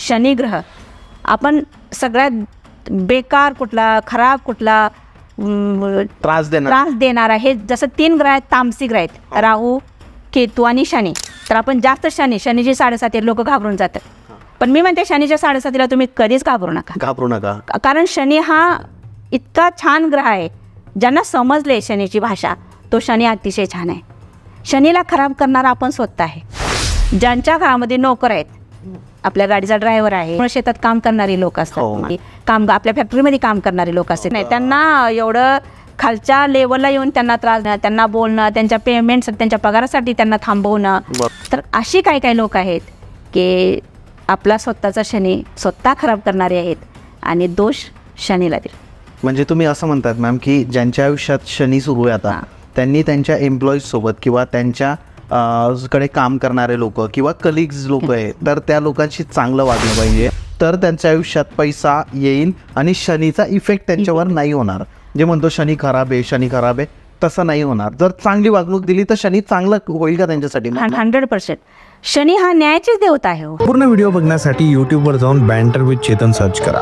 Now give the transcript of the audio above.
शनिग्रह आपण सगळ्यात बेकार कुठला, खराब कुठला, त्रास देणारा, हे जसं 3 ग्रह आहेत, तामसी ग्रह आहेत, राहू, केतू आणि शनी. तर आपण जास्त शनीची 7.5 लोक घाबरून जातात. पण मी म्हणते शनीच्या 7.5 तुम्ही कधीच घाबरू नका. कारण शनी हा इतका छान ग्रह आहे. ज्यांना समजले शनीची भाषा, तो शनी अतिशय छान आहे. शनीला खराब करणारा आपण स्वतः आहे. ज्यांच्या घरामध्ये नोकर आहेत, आपल्या गाडीचा ड्रायव्हर आहे, शेतात काम करणारी लोक असतात, आपल्या फॅक्टरीमध्ये काम करणारे लोक असतात, नाही त्यांना एवढं खालच्या लेवलला येऊन त्यांना त्रास देणं, त्यांना बोलणं, त्यांच्या पेमेंट, त्यांच्या पगारासाठी त्यांना थांबवणं. तर अशी काही लोक आहेत की आपला स्वतःचा शनी स्वतः खराब करणारे आहेत आणि दोष शनीला दिला. म्हणजे तुम्ही असं म्हणतात मॅम की ज्यांच्या आयुष्यात शनी सुरू आहे आता, त्यांनी त्यांच्या एम्प्लॉईज सोबत किंवा त्यांच्या कडे काम करणारे लोक किंवा कलिग्स लोक आहे, तर त्या लोकांशी चांगलं वागलं पाहिजे, तर त्यांच्या आयुष्यात पैसा येईल आणि शनीचा इफेक्ट त्यांच्यावर नाही होणार. जे म्हणतो शनी खराब आहे तसं नाही होणार. जर चांगली वागणूक दिली तर शनी चांगलं होईल का त्यांच्यासाठी? 100%. शनी हा न्यायाचीच देवता आहे. पूर्ण व्हिडिओ बघण्यासाठी यूट्यूबवर जाऊन बँटर विथ चेतन सर्च करा.